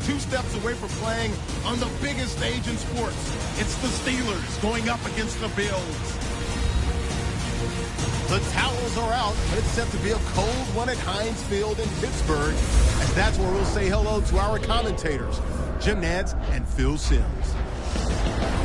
2 steps away from playing on the biggest stage in sports. It's the Steelers going up against the Bills. The towels are out, but it's set to be a cold one at Heinz Field in Pittsburgh, as that's where we'll say hello to our commentators, Jim Nantz and Phil Simms.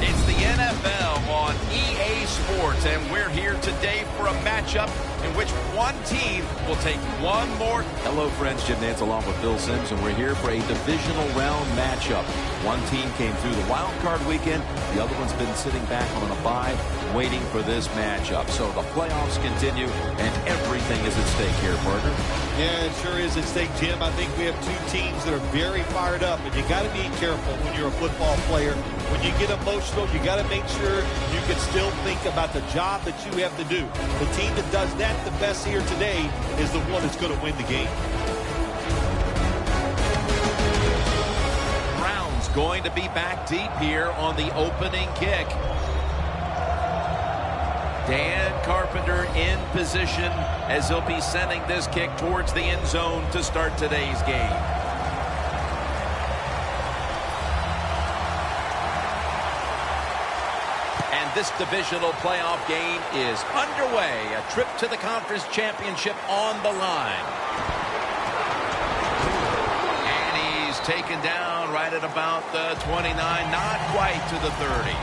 It's the NFL on EA Sports, and we're here today for a matchup in which one team will take one more. Hello, friends. Jim Nantz along with Phil Simms, and we're here for a divisional round matchup. One team came through the wild card weekend. The other one's been sitting back on a bye, waiting for this matchup. So the playoffs continue, and everything is at stake here, partner. Yeah, it sure is at stake, Jim. I think we have 2 teams that are very fired up, and you got to be careful when you're a football player. When you get emotional, you got to make sure you can still think about the job that you have to do. The team that does that the best here today is the one that's going to win the game. Browns going to be back deep here on the opening kick. Dan Carpenter in position as he'll be sending this kick towards the end zone to start today's game. And this divisional playoff game is underway. A trip to the conference championship on the line. And he's taken down right at about the 29, not quite to the 30.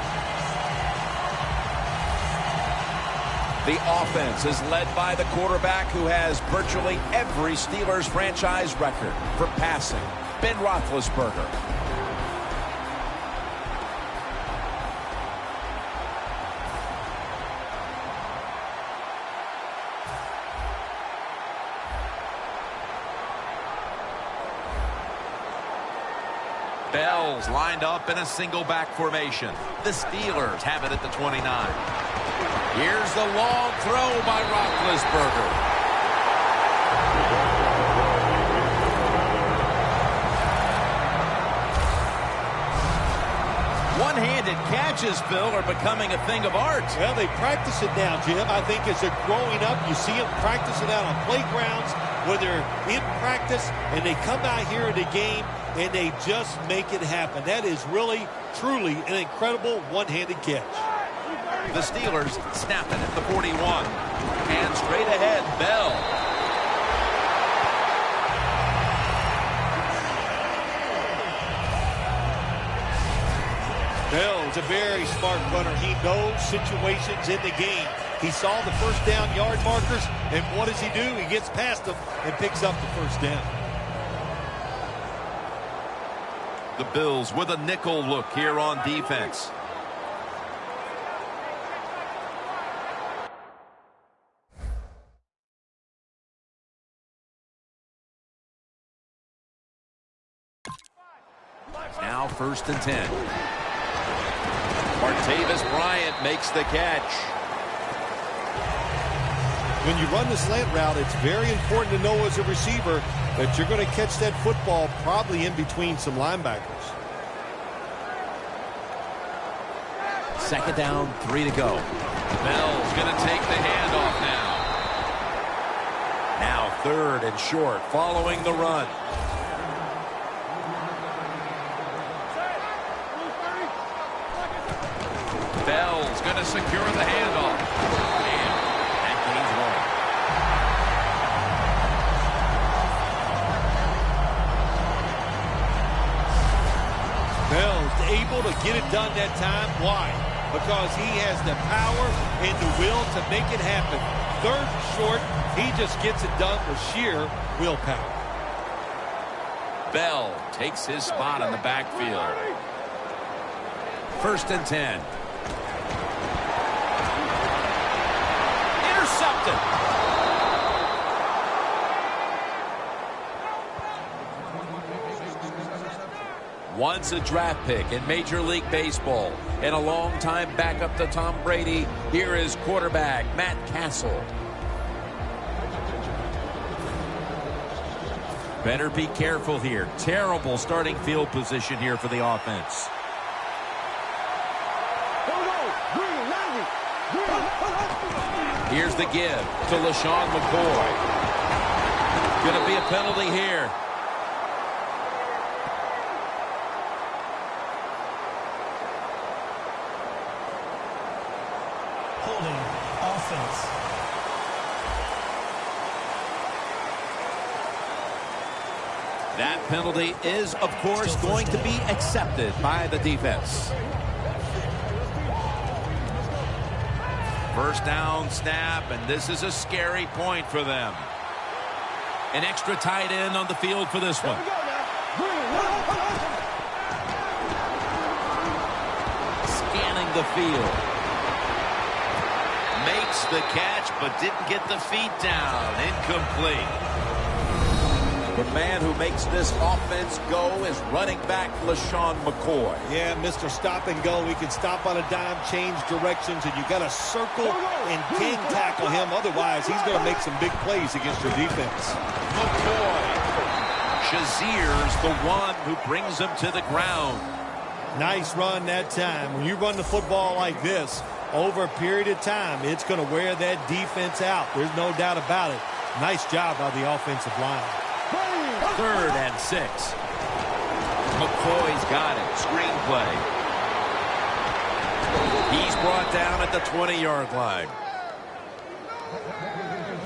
The offense is led by the quarterback who has virtually every Steelers franchise record for passing, Ben Roethlisberger. Bell's lined up in a single back formation. The Steelers have it at the 29. Here's the long throw by Roethlisberger. One-handed catches, Phil, are becoming a thing of art. Well, they practice it now, Jim. I think as they're growing up, you see them practicing out on playgrounds when they're in practice, and they come out here in the game, and they just make it happen. That is really, truly an incredible one-handed catch. The Steelers snap it at the 41. And straight ahead, Bell. Bell is a very smart runner. He knows situations in the game. He saw the first down yard markers, and what does he do? He gets past them and picks up the first down. The Bills with a nickel look here on defense. Now 1st and 10. Martavis Bryant makes the catch. When you run the slant route, it's very important to know as a receiver that you're going to catch that football probably in between some linebackers. 2nd down, 3 to go. Bell's going to take the handoff now. Now 3rd and short following the run. Bell's going to secure the handoff. And that gains 1. Bell's able to get it done that time. Why? Because he has the power and the will to make it happen. 3rd and short, he just gets it done with sheer willpower. Bell takes his spot in the backfield. 1st and 10. Intercepted. Once a draft pick in Major League Baseball and a long-time backup to Tom Brady, here is quarterback Matt Castle. Better be careful here. Terrible starting field position here for the offense. Here's the give to LaShawn McCoy. Going to be a penalty here. offense. That penalty is, of course, going to be accepted by the defense. First down snap, and this is a scary point for them. An extra tight end on the field for this one. Scanning the field. Makes the catch, but didn't get the feet down. Incomplete. The man who makes this offense go is running back LaShawn McCoy. Yeah, Mr. Stop and Go. He can stop on a dime, change directions, and you got to circle and king tackle him. Otherwise, he's going to make some big plays against your defense. McCoy. Shazier's the one who brings him to the ground. Nice run that time. When you run the football like this, over a period of time, it's going to wear that defense out. There's no doubt about it. Nice job by the offensive line. 3rd and 6. McCoy's got it. Screenplay. He's brought down at the 20-yard line.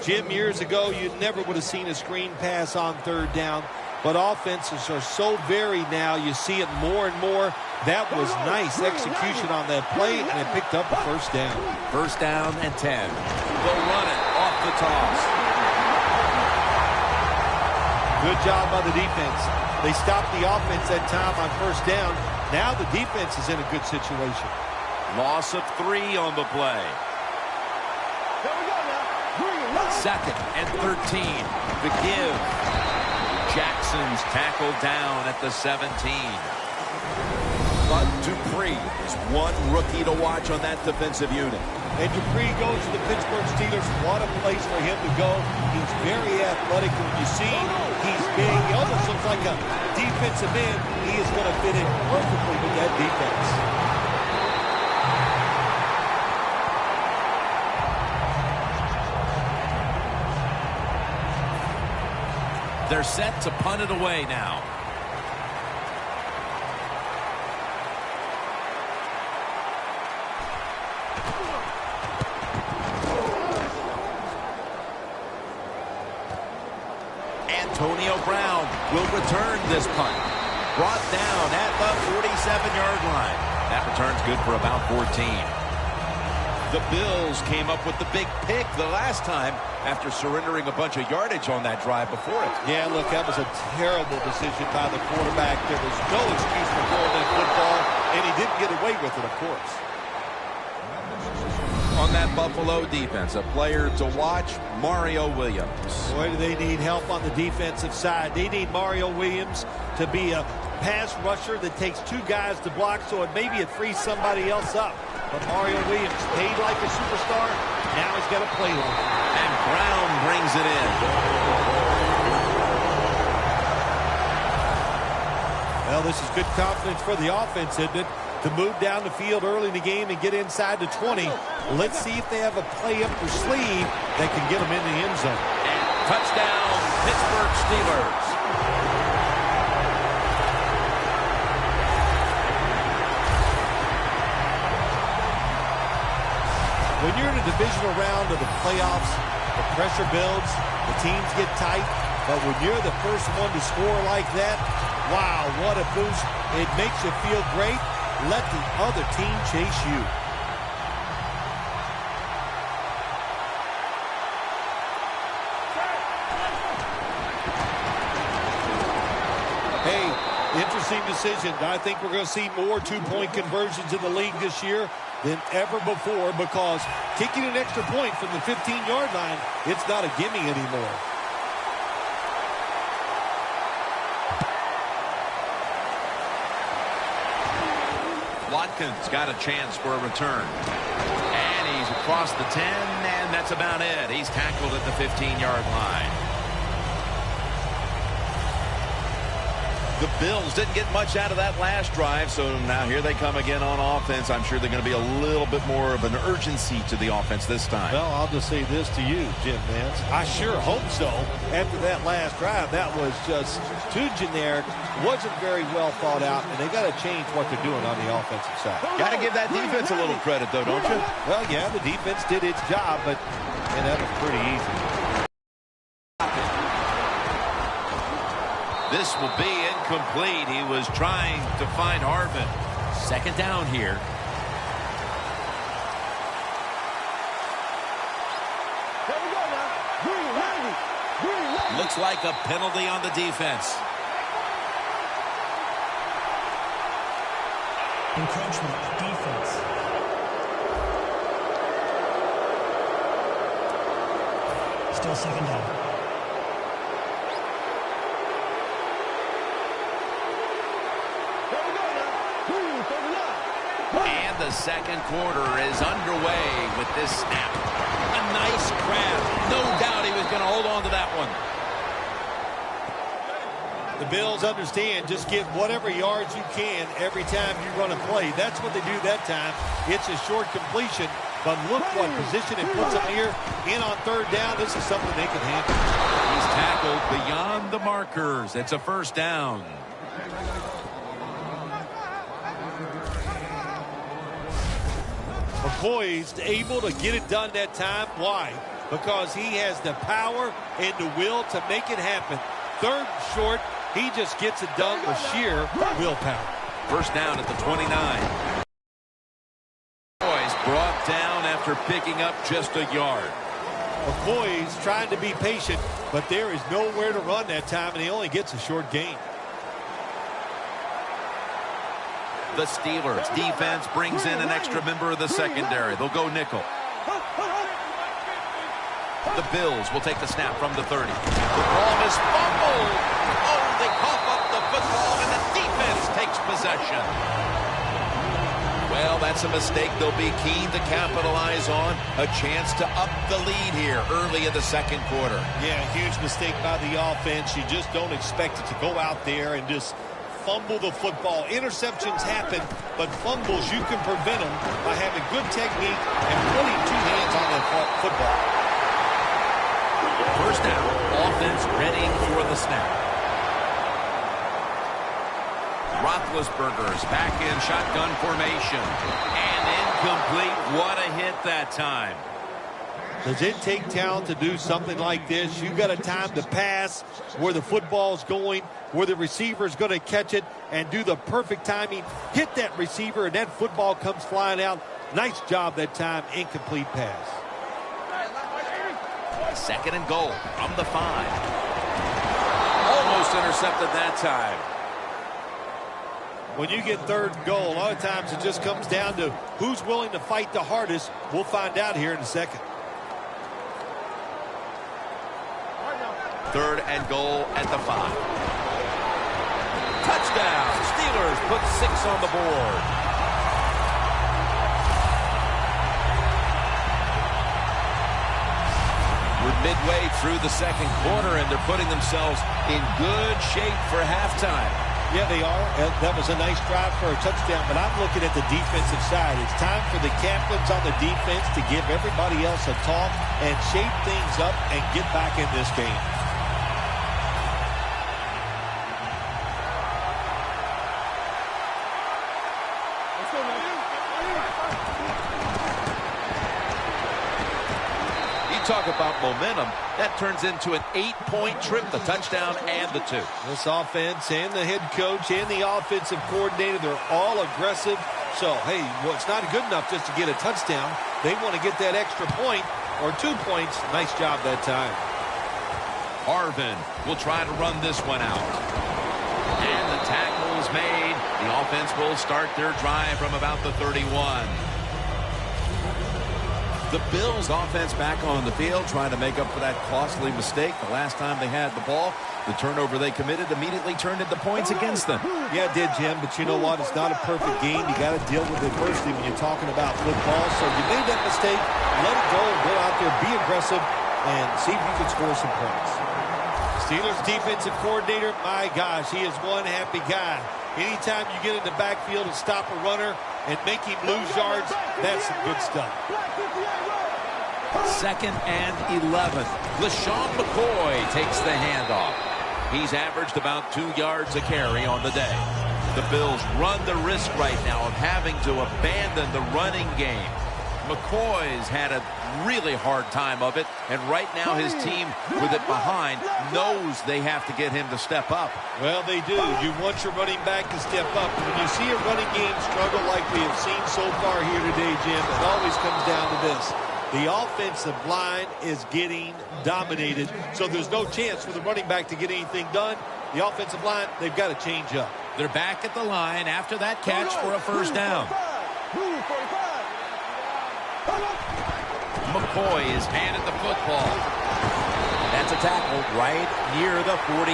Jim, years ago, you never would have seen a screen pass on 3rd down, but offenses are so varied now. You see it more and more. That was nice execution on that play, and it picked up a 1st down. 1st down and 10. They'll run it off the toss. Good job by the defense. They stopped the offense that time on 1st down. Now the defense is in a good situation. Loss of 3 on the play. 2nd and 13. The give. Jackson's tackled down at the 17. Bud Dupree is one rookie to watch on that defensive unit. And Dupree goes to the Pittsburgh Steelers. What a place for him to go. He's very athletic. When you see he's big, he almost looks like a defensive end. He is going to fit in perfectly with that defense. They're set to punt it away now. Antonio Brown will return this punt. Brought down at the 47-yard line. That return's good for about 14. The Bills came up with the big pick the last time after surrendering a bunch of yardage on that drive before it. Yeah, look, that was a terrible decision by the quarterback. There was no excuse for throwing that football, and he didn't get away with it, of course. On that Buffalo defense, a player to watch, Mario Williams. Boy, do they need help on the defensive side. They need Mario Williams to be a pass rusher that takes 2 guys to block, so maybe it frees somebody else up. But Mario Williams, paid like a superstar, now he's got to play like it. And Brown brings it in. Well, this is good confidence for the offense, isn't it? To move down the field early in the game and get inside the 20. Let's see if they have a play up their sleeve that can get them in the end zone. And touchdown, Pittsburgh Steelers. When you're in a divisional round of the playoffs, the pressure builds, the teams get tight, but when you're the first one to score like that, wow, what a boost. It makes you feel great. Let the other team chase you. Hey, interesting decision. I think we're going to see more 2-point conversions in the league this year than ever before, because kicking an extra point from the 15-yard line, it's not a gimme anymore. Watkins got a chance for a return. And he's across the 10, and that's about it. He's tackled at the 15-yard line. The Bills didn't get much out of that last drive, so now here they come again on offense. I'm sure they're going to be a little bit more of an urgency to the offense this time. Well, I'll just say this to you, Jim Nance. I sure hope so. After that last drive, that was just too generic, wasn't very well thought out, and they got to change what they're doing on the offensive side. Got to give that defense a little credit, though, don't you? Well, yeah, the defense did its job, but that was pretty easy. This will be incomplete. He was trying to find Harvin. Second down here. Looks like a penalty on the defense. Encroachment, defense. Still second down. And the second quarter is underway with this snap. A nice grab. No doubt he was going to hold on to that one. The Bills understand just get whatever yards you can every time you run a play. That's what they do that time. It's a short completion, but look what position it puts them here. In on third down, this is something they can handle. He's tackled beyond the markers. It's a first down. McCoy's able to get it done that time. Why? Because he has the power and the will to make it happen. Third and short, he just gets it done with sheer willpower. First down at the 29. McCoy's brought down after picking up just a yard. McCoy's trying to be patient, but there is nowhere to run that time, and he only gets a short gain. The Steelers defense brings in an extra member of the secondary. They'll go nickel. The Bills will take the snap from the 30. The ball is fumbled. Oh, they cough up the football, and the defense takes possession. Well, that's a mistake they'll be keen to capitalize on. A chance to up the lead here early in the second quarter. Yeah, huge mistake by the offense. You just don't expect it to go out there and just fumble the football. Interceptions happen, but fumbles, you can prevent them by having good technique and putting two hands on that football. First down, offense ready for the snap. Roethlisberger's back in shotgun formation. And incomplete. What a hit that time. Does it take talent to do something like this? You've got a time to pass where the football's going, where the receiver's going to catch it and do the perfect timing. Hit that receiver and that football comes flying out. Nice job that time. Incomplete pass. Second and goal from the 5. Almost intercepted that time. When you get third and goal, a lot of times it just comes down to who's willing to fight the hardest. We'll find out here in a second. Third and goal at the 5. Touchdown. Steelers put 6 on the board. We're midway through the second quarter, and they're putting themselves in good shape for halftime. Yeah, they are. That was a nice drive for a touchdown, but I'm looking at the defensive side. It's time for the captains on the defense to give everybody else a talk and shape things up and get back in this game. Talk about momentum. That turns into an 8-point trip, the touchdown and the 2. This offense and the head coach and the offensive coordinator, they're all aggressive. So, hey, well, it's not good enough just to get a touchdown. They want to get that extra point or 2 points. Nice job that time. Harvin will try to run this one out. And the tackle is made. The offense will start their drive from about the 31. The Bills offense back on the field trying to make up for that costly mistake the last time they had the ball. The turnover they committed immediately turned into points against them. Yeah, it did, Jim, but you know what? It's not a perfect game. You got to deal with adversity when you're talking about football. So you made that mistake, let it go out there, be aggressive, and see if you can score some points. Steelers defensive coordinator, my gosh, he is one happy guy. Anytime you get in the backfield and stop a runner and make him lose yards, that's some good stuff. 2nd and 11. LaShawn McCoy takes the handoff. He's averaged about 2 yards a carry on the day. The Bills run the risk right now of having to abandon the running game. McCoy's had a really hard time of it, and right now his team, with it behind, knows they have to get him to step up. Well, they do. You want your running back to step up. When you see a running game struggle like we have seen so far here today, Jim, it always comes down to this. The offensive line is getting dominated, so there's no chance for the running back to get anything done. The offensive line, they've got to change up. They're back at the line after that catch for a first down. McCoy is handed the football. That's a tackle right near the 48.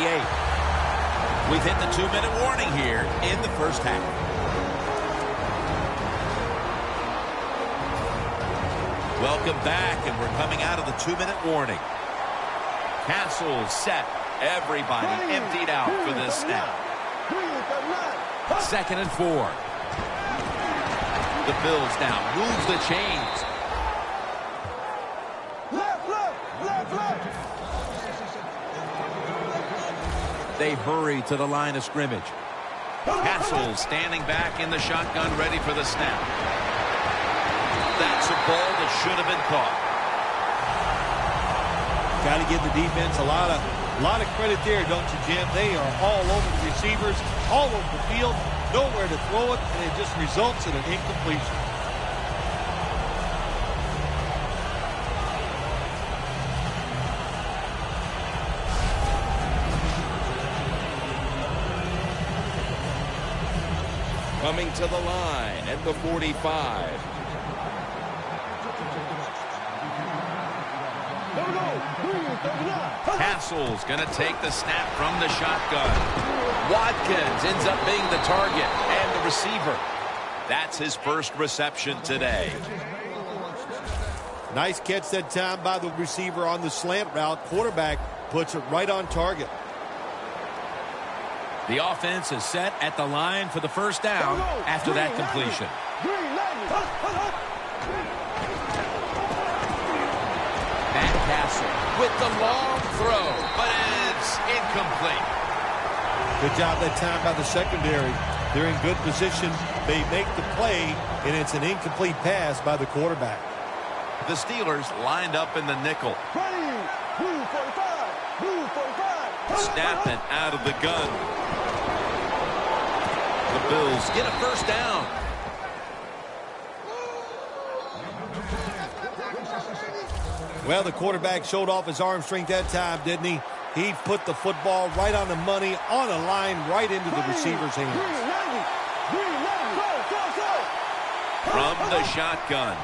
We've hit the 2-minute warning here in the first half. Welcome back, and we're coming out of the 2-minute warning. Castle set. Everybody emptied out for this snap. 2nd and 4. The Bills now move the chains. They hurry to the line of scrimmage. Castle standing back in the shotgun, ready for the snap. That's a ball that should have been caught. Got to give the defense a lot of credit there, don't you, Jim? They are all over the receivers, all over the field, nowhere to throw it, and it just results in an incompletion. Coming to the line at the 45. Castle's going to take the snap from the shotgun. Watkins ends up being the target and the receiver. That's his first reception today. Nice catch that time by the receiver on the slant route. Quarterback puts it right on target. The offense is set at the line for the first down after that completion. Matt Castle with the long throw, but it's incomplete. Good job that time by the secondary. They're in good position. They make the play, and it's an incomplete pass by the quarterback. The Steelers lined up in the nickel. Snapping out of the gun. The Bills get a first down. Well, the quarterback showed off his arm strength that time, didn't he? He put the football right on the money, on a line, right into the receiver's hands. From the shotgun.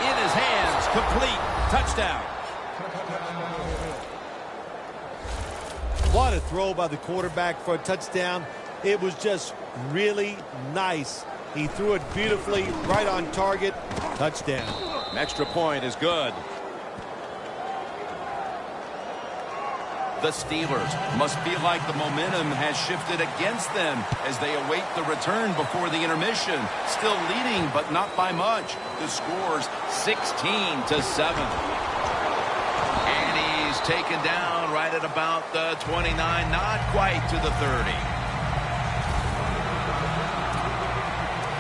In his hands, complete. Touchdown. What a throw by the quarterback for a touchdown. It was just really nice. He threw it beautifully, right on target. Touchdown. An extra point is good. The Steelers must feel like the momentum has shifted against them as they await the return before the intermission. Still leading, but not by much. The score's 16-7. And he's taken down right at about the 29, not quite to the 30.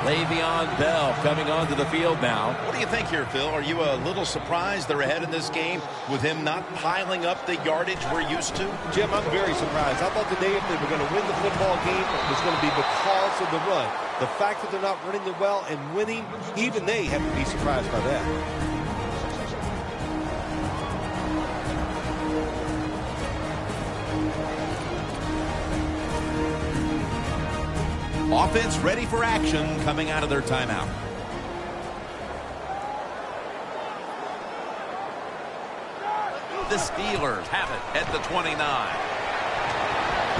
Le'Veon Bell coming onto the field now. What do you think here, Phil? Are you a little surprised they're ahead in this game with him not piling up the yardage we're used to? Jim, I'm very surprised. I thought today if they were going to win the football game, it was going to be because of the run. The fact that they're not running it well and winning, even they have to be surprised by that. Offense ready for action coming out of their timeout. The Steelers have it at the 29.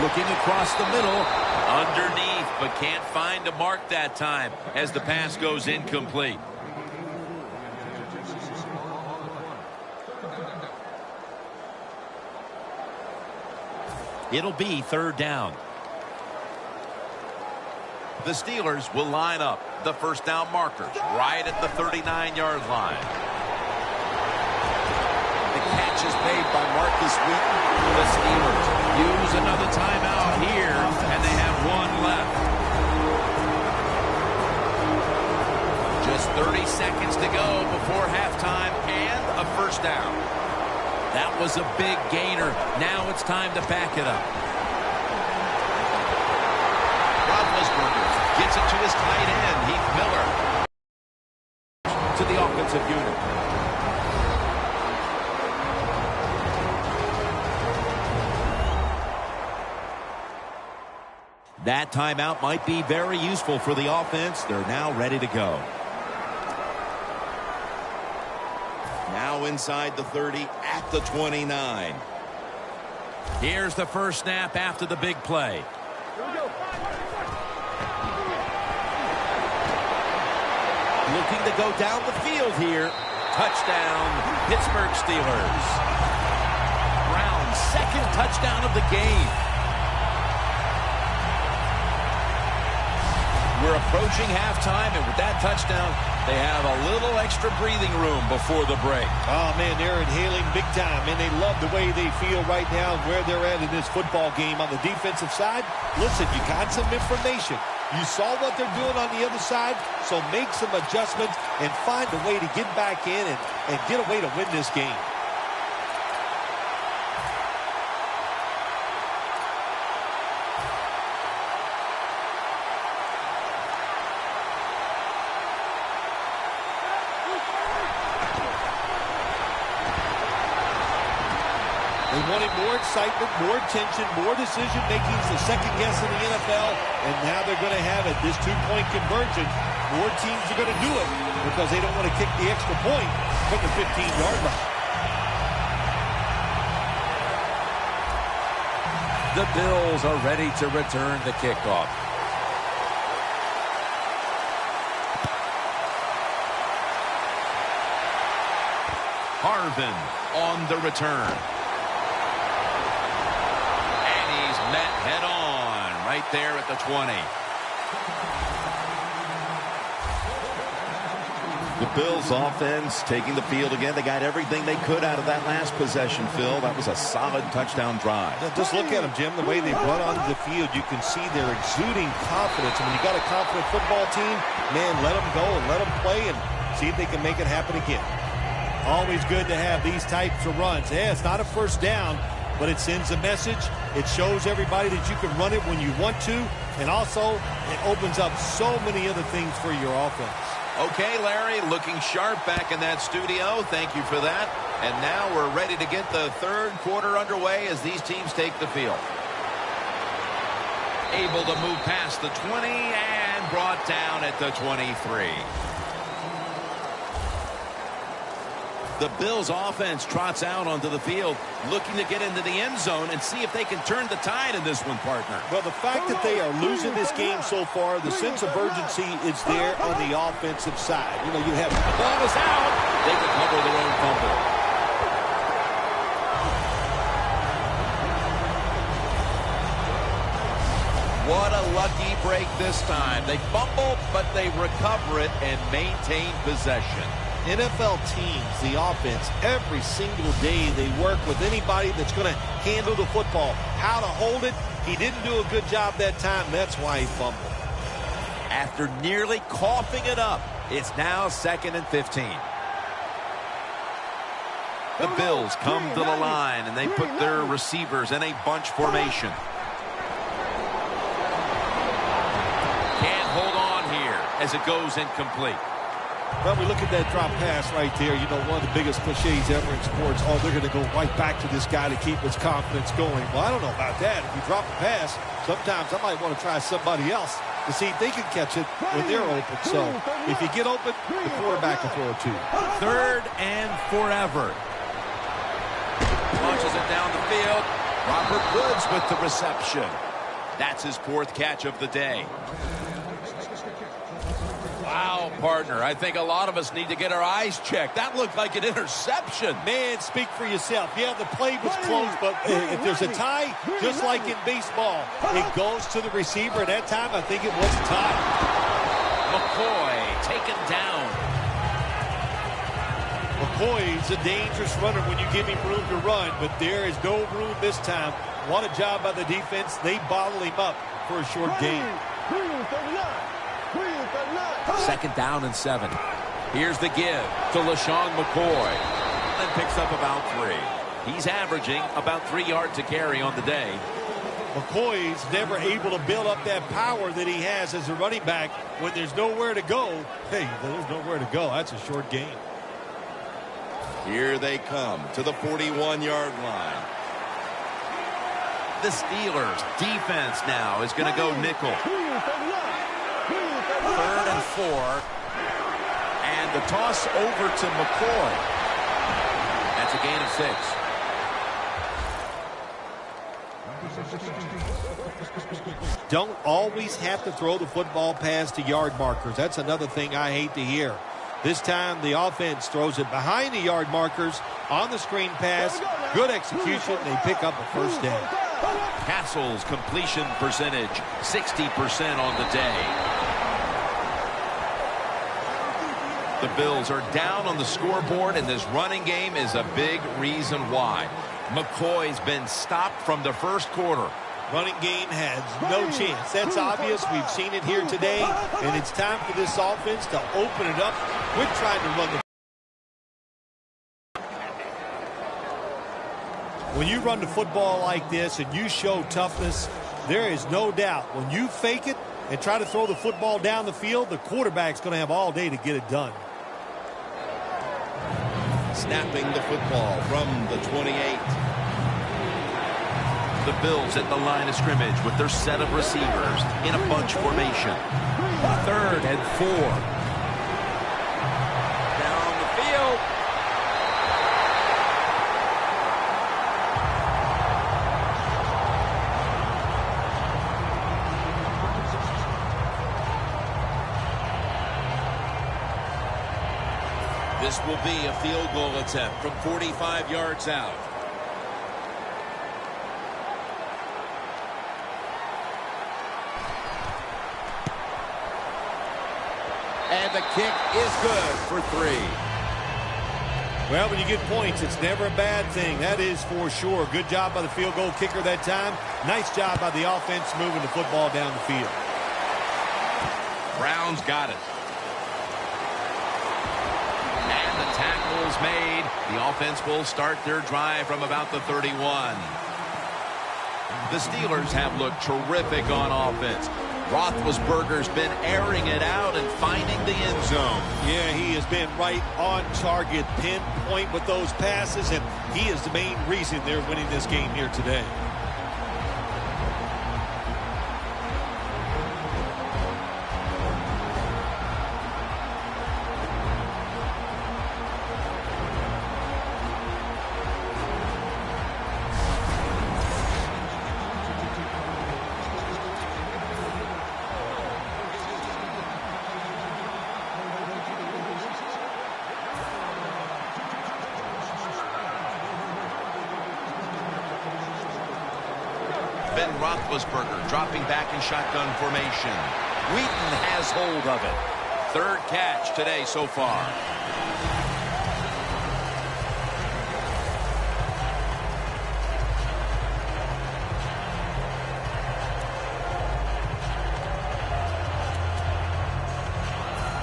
Looking across the middle, underneath, but can't find a mark that time as the pass goes incomplete. It'll be 3rd down. The Steelers will line up. The first down markers right at the 39-yard line. The catch is made by Marcus Wheaton. The Steelers use another timeout here, and they have 1 left. Just 30 seconds to go before halftime and a first down. That was a big gainer. Now it's time to back it up. Gets it to his tight end, Heath Miller. To the offensive unit. That timeout might be very useful for the offense. They're now ready to go. Now inside the 30 at the 29. Here's the first snap after the big play. Looking to go down the field here. Touchdown, Pittsburgh Steelers. Brown's 2nd touchdown of the game. We're approaching halftime, and with that touchdown, they have a little extra breathing room before the break. Oh, man, they're inhaling big time, and they love the way they feel right now where they're at in this football game. On the defensive side, listen, you got some information. You saw what they're doing on the other side, so make some adjustments and find a way to get back in and get a way to win this game. They wanted more excitement, more attention, more decision-making. It's the second guess in the NFL, and now they're going to have it. This 2-point conversion, more teams are going to do it because they don't want to kick the extra point from the 15-yard line. The Bills are ready to return the kickoff. Harvin on the return. Met head-on right there at the 20. The Bills offense taking the field again. They got everything they could out of that last possession, Phil. That was a solid touchdown drive. Just look at them, Jim. The way they run onto the field, you can see they're exuding confidence. And when you got a confident football team, man, let them go and let them play and see if they can make it happen again. Always good to have these types of runs. Yeah, it's not a first down, but it sends a message. It shows everybody that you can run it when you want to. And also, it opens up so many other things for your offense. Okay, Larry, looking sharp back in that studio. Thank you for that. And now we're ready to get the 3rd quarter underway as these teams take the field. Able to move past the 20 and brought down at the 23. The Bills offense trots out onto the field, looking to get into the end zone and see if they can turn the tide in this one, partner. Well, the fact that they are losing this game so far, the sense of urgency is there on the offensive side. You know, you have the ball is out. They recover their own fumble. What a lucky break this time. They fumble, but they recover it and maintain possession. NFL teams, the offense, every single day they work with anybody that's going to handle the football. How to hold it, he didn't do a good job that time. That's why he fumbled. After nearly coughing it up, it's now 2nd and 15. The Bills come to the line, and they put their receivers in a bunch formation. Can't hold on here as it goes incomplete. Well, we look at that drop pass right there. You know, one of the biggest cliches ever in sports. Oh, they're going to go right back to this guy to keep his confidence going. Well, I don't know about that. If you drop a pass, sometimes I might want to try somebody else to see if they can catch it when they're open. So if you get open, the quarterback can throw it to you. 3rd and forever. Launches it down the field. Robert Woods with the reception. That's his 4th catch of the day. Wow, partner. I think a lot of us need to get our eyes checked. That looked like an interception. Man, speak for yourself. Yeah, the play was close, but if there's a tie, just like in baseball, it goes to the receiver. And that time, I think it was a tie. McCoy taken down. McCoy's a dangerous runner when you give him room to run, but there is no room this time. What a job by the defense. They bottle him up for a short gain. 2nd down and 7. Here's the give to LaShawn McCoy. And picks up about 3. He's averaging about 3 yards a carry on the day. McCoy's never able to build up that power that he has as a running back when there's nowhere to go. Hey, there's nowhere to go. That's a short gain. Here they come to the 41-yard line. The Steelers defense now is going to go nickel. 3rd and 4. And the toss over to McCoy. That's a gain of 6. Don't always have to throw the football past the yard markers. That's another thing I hate to hear. This time the offense throws it behind the yard markers on the screen pass. Good execution. They pick up a first down. Castle's completion percentage 60% on the day. The Bills are down on the scoreboard, and this running game is a big reason why. McCoy's been stopped from the first quarter. Running game has no chance. That's obvious. We've seen it here today, and it's time for this offense to open it up. Quit trying to run the. When you run the football like this and you show toughness, there is no doubt when you fake it and try to throw the football down the field, the quarterback's going to have all day to get it done. Snapping the football from the 28. The Bills at the line of scrimmage with their set of receivers in a bunch formation. 3rd and 4. Down the field. This will be a field goal attempt from 45 yards out. And the kick is good for 3. Well, when you get points, it's never a bad thing. That is for sure. Good job by the field goal kicker that time. Nice job by the offense moving the football down the field. Brown's got it. And the tackle's made. The offense will start their drive from about the 31. The Steelers have looked terrific on offense. Roethlisberger's been airing it out and finding the end zone. Yeah, he has been right on target, pinpoint with those passes, and he is the main reason they're winning this game here today. Ben Roethlisberger dropping back in shotgun formation. Wheaton has hold of it. 3rd catch today so far.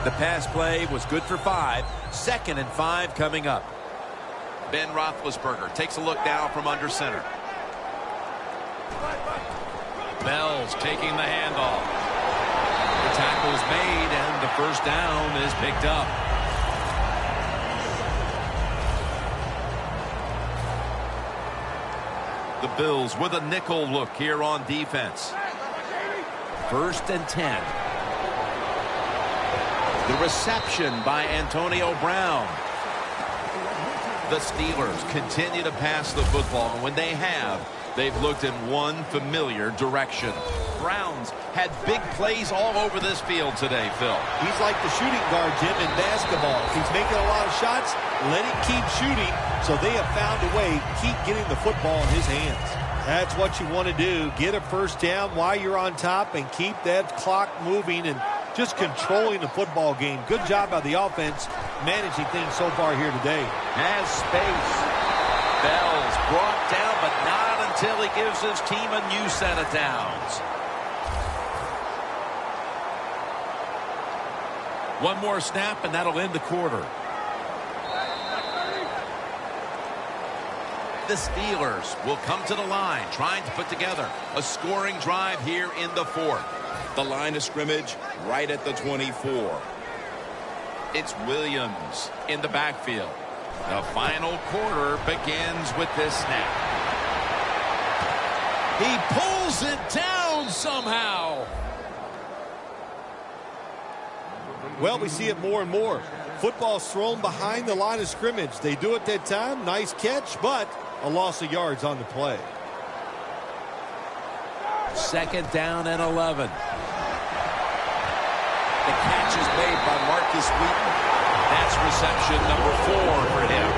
The pass play was good for 5. 2nd and 5 coming up. Ben Roethlisberger takes a look down from under center. Bell's taking the handoff. The tackle's made, and the first down is picked up. The Bills with a nickel look here on defense. 1st and 10. The reception by Antonio Brown. The Steelers continue to pass the football, and when they have, they've looked in one familiar direction. Browns had big plays all over this field today, Phil. He's like the shooting guard, Jim, in basketball. If he's making a lot of shots, let him keep shooting. So they have found a way to keep getting the football in his hands. That's what you want to do. Get a first down while you're on top and keep that clock moving and just controlling the football game. Good job by the offense managing things so far here today. Has space. Bell's brought down, but not until he gives his team a new set of downs. One more snap, and that'll end the quarter. The Steelers will come to the line, trying to put together a scoring drive here in the fourth. The line of scrimmage right at the 24. It's Williams in the backfield. The final quarter begins with this snap. He pulls it down somehow. Well, we see it more and more. Football's thrown behind the line of scrimmage. They do it that time. Nice catch, but a loss of yards on the play. Second down and 11. The catch is made by Marcus Wheaton. That's reception number 4 for him.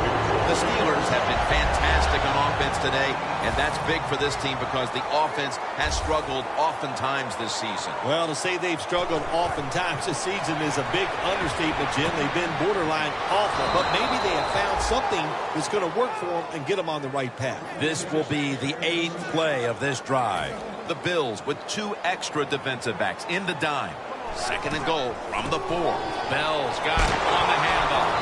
The Steelers have been fantastic on offense today, and that's big for this team because the offense has struggled oftentimes this season. Well, to say they've struggled oftentimes this season is a big understatement, Jim. They've been borderline awful, but maybe they have found something that's going to work for them and get them on the right path. This will be the 8th play of this drive. The Bills with 2 extra defensive backs in the dime. Second and goal from the 4. Bell's got it on the handoff.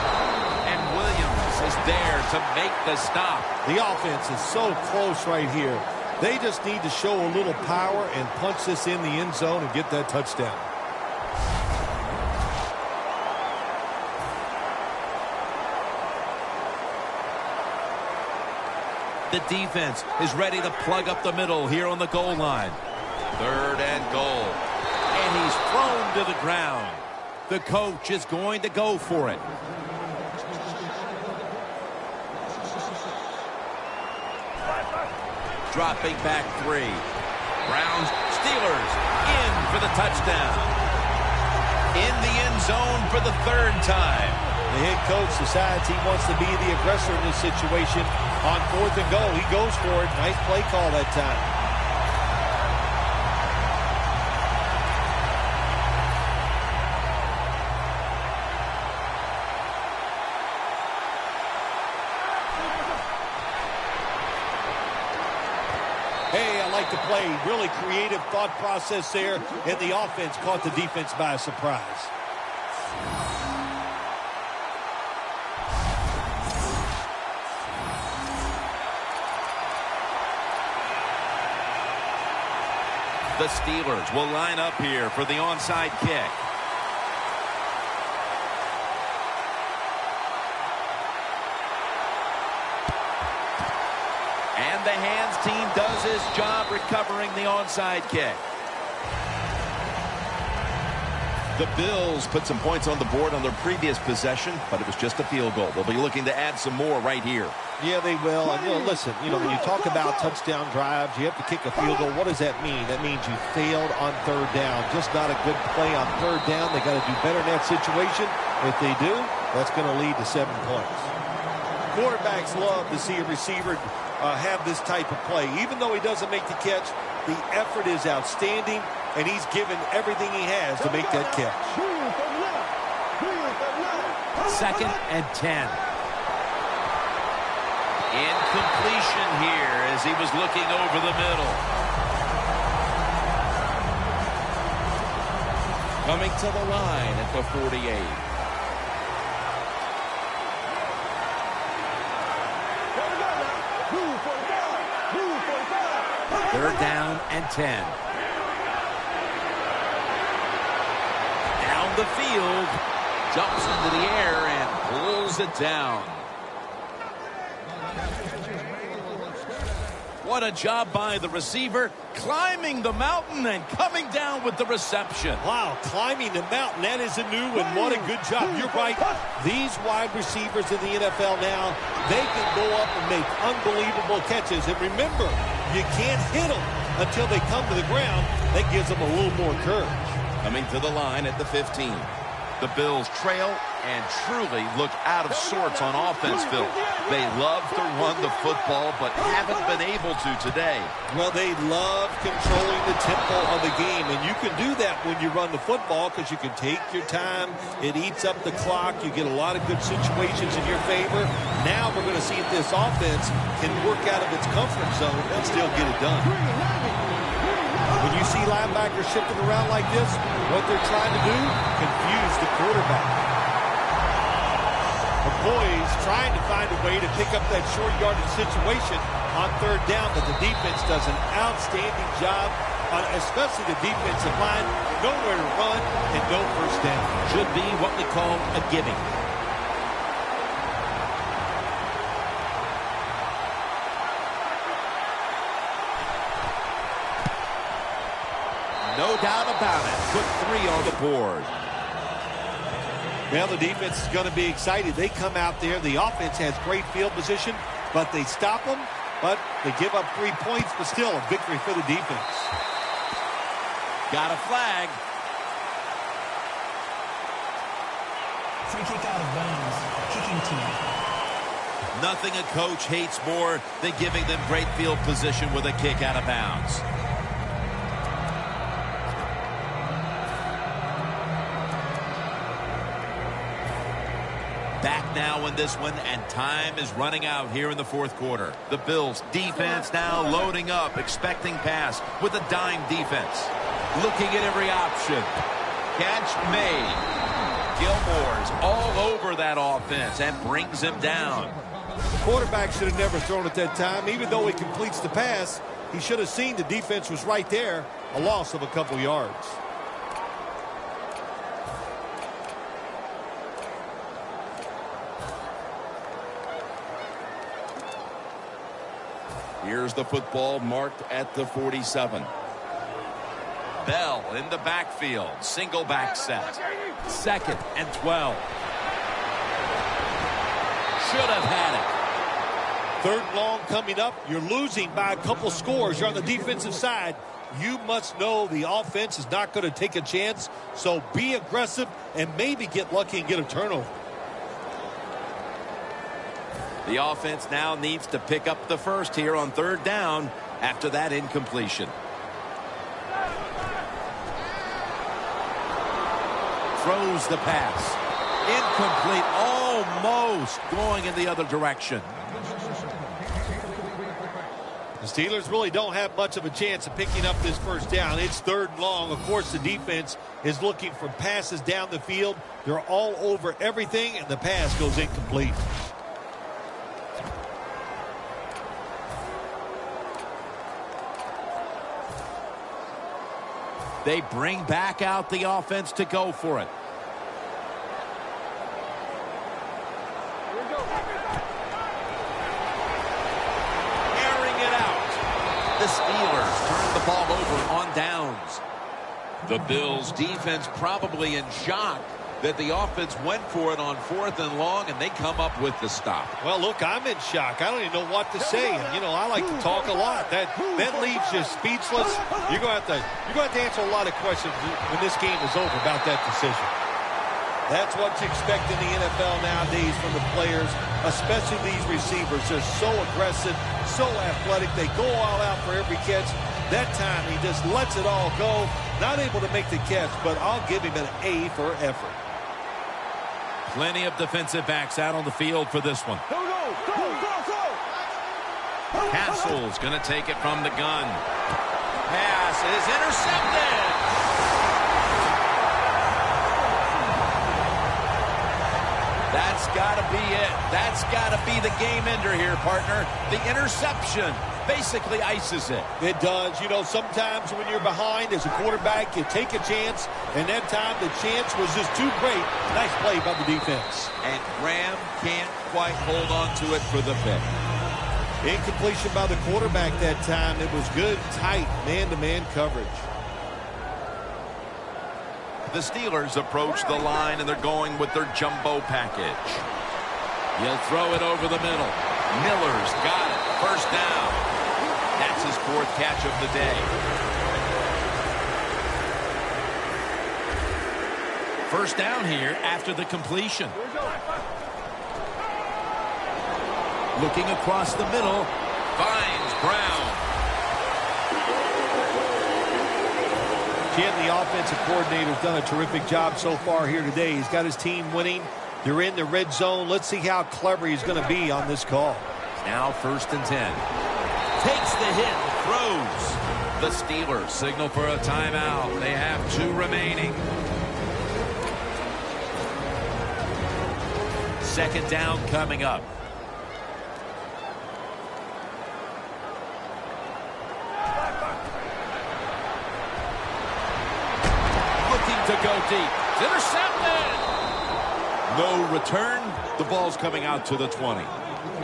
And Williams is there to make the stop. The offense is so close right here. They just need to show a little power and punch this in the end zone and get that touchdown. The defense is ready to plug up the middle here on the goal line. Third and goal. And he's thrown to the ground. The coach is going to go for it. Dropping back 3. Browns, Steelers in for the touchdown. In the end zone for the 3rd time. The head coach decides he wants to be the aggressor in this situation. On 4th and goal, he goes for it. Nice play call that time. Hey, I like the play. Really creative thought process there, and the offense caught the defense by surprise. The Steelers will line up here for the onside kick. And the hands team does his job recovering the onside kick. The Bills put some points on the board on their previous possession, but it was just a field goal. They'll be looking to add some more right here. Yeah, they will. And, listen, when you talk about touchdown drives, you have to kick a field goal. What does that mean? That means you failed on 3rd down. Just not a good play on 3rd down. They got to do better in that situation. If they do, that's going to lead to 7 points. Quarterbacks love to see a receiver have this type of play. Even though he doesn't make the catch, the effort is outstanding, and he's given everything he has to make that catch. 2nd and 10. Incompletion here as he was looking over the middle. Coming to the line at the 48. Third down and 10. Down the field. Jumps into the air and pulls it down. What a job by the receiver, climbing the mountain and coming down with the reception. Wow, climbing the mountain, that is a new one. What a good job. You're right. These wide receivers in the NFL now, they can go up and make unbelievable catches. And remember, you can't hit them. until they come to the ground. That gives them a little more courage. Coming to the line at the 15. The Bills trail and truly look out of sorts on offense, Phil. They love to run the football, but haven't been able to today. Well, they love controlling the tempo of the game, and you can do that when you run the football because you can take your time. It eats up the clock. You get a lot of good situations in your favor. Now we're going to see if this offense can work out of its comfort zone and still get it done. When you see linebackers shifting around like this, what they're trying to do, confuse the quarterback. McCoy's trying to find a way to pick up that short yardage situation on third down, but the defense does an outstanding job, especially the defensive line. Nowhere to run and no first down. Should be what we call a giving. No doubt about it. Put 3 on the board. Well, the defense is going to be excited. They come out there. The offense has great field position, but they stop them. But they give up 3 points, but still a victory for the defense. Got a flag. Free kick out of bounds. Kicking team. Nothing a coach hates more than giving them great field position with a kick out of bounds. Back now in this one, and time is running out here in the fourth quarter. The Bills defense now loading up, expecting pass with a dime defense. Looking at every option. Catch made. Gilmore's all over that offense and brings him down. The quarterback should have never thrown at that time. Even though he completes the pass, he should have seen the defense was right there. A loss of a couple yards. Here's the football marked at the 47. Bell in the backfield. Single back set. 2nd and 12. Should have had it. 3rd and long coming up. You're losing by a couple scores. You're on the defensive side. You must know the offense is not going to take a chance. So be aggressive and maybe get lucky and get a turnover. The offense now needs to pick up the first here on 3rd down after that incompletion. Throws the pass. Incomplete. Almost going in the other direction. The Steelers really don't have much of a chance of picking up this first down. It's 3rd and long. Of course, the defense is looking for passes down the field. They're all over everything, and the pass goes incomplete. They bring back out the offense to go for it. Airing it out. The Steelers turn the ball over on downs. The Bills defense probably in shock that the offense went for it on 4th and long, and they come up with the stop. Well, look, I'm in shock. I don't even know what to say. And, you know, I like to talk a lot. That leaves you speechless. You're going to have to answer a lot of questions when this game is over about that decision. That's what you expect in the NFL nowadays from the players, especially these receivers. They're so aggressive, so athletic. They go all out for every catch. That time he just lets it all go. Not able to make the catch, but I'll give him an A for effort. Plenty of defensive backs out on the field for this one. Castle's going to take it from the gun. Pass is intercepted. That's got to be it. That's got to be the game ender here, partner. The interception basically ices it. It does. You know, sometimes when you're behind as a quarterback, you take a chance, and that time the chance was just too great. Nice play by the defense. And Graham can't quite hold on to it for the pick. Incompletion by the quarterback that time. It was good, tight, man-to-man coverage. The Steelers approach the line, and they're going with their jumbo package. He'll throw it over the middle. Miller's got it. First down. That's his 4th catch of the day. First down here after the completion. Looking across the middle, finds Brown. Jim, the offensive coordinator's done a terrific job so far here today. He's got his team winning. They're in the red zone. Let's see how clever he's going to be on this call. Now 1st and 10. Takes the hit, throws. The Steelers signal for a timeout. They have 2 remaining. 2nd down coming up. To go deep. It's intercepted. No return. The ball's coming out to the 20.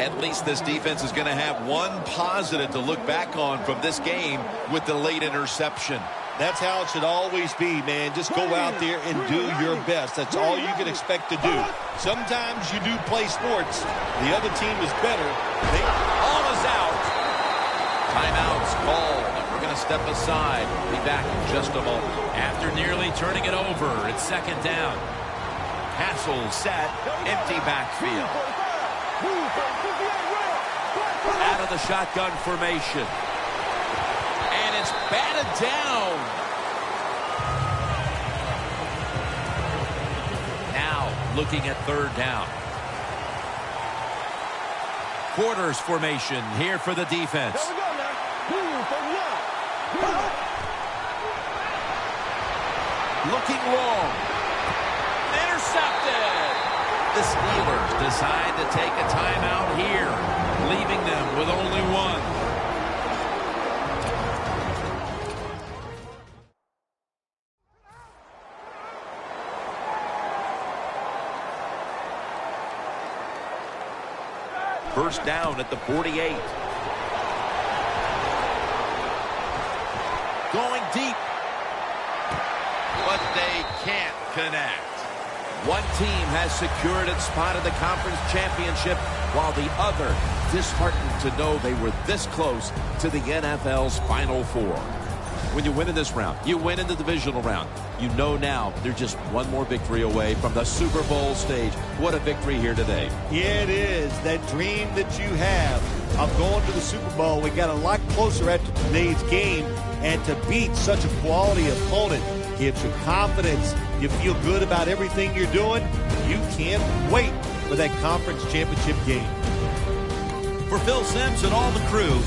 At least this defense is going to have one positive to look back on from this game with the late interception. That's how it should always be, man. Just go out there and do your best. That's all you can expect to do. Sometimes you do play sports. The other team is better. All is out. Timeout's called. We're going to step aside. Be back in just a moment. After nearly turning it over, it's 2nd down. Hassel set. Empty backfield. Out of the shotgun formation. And it's batted down. Now looking at 3rd down. Quarters formation here for the defense. Looking long. Intercepted. The Steelers decide to take a timeout here, leaving them with only 1. First down at the 48. Going deep. But they can't connect. One team has secured its spot in the conference championship, while the other disheartened to know they were this close to the NFL's Final Four. When you win in this round, you win in the divisional round. You know now they're just one more victory away from the Super Bowl stage. What a victory here today. Yeah, it is. That dream that you have of going to the Super Bowl, we got a lot closer after today's game, and to beat such a quality opponent gives you confidence. You feel good about everything you're doing. You can't wait for that conference championship game. For Phil Simms and all the crew,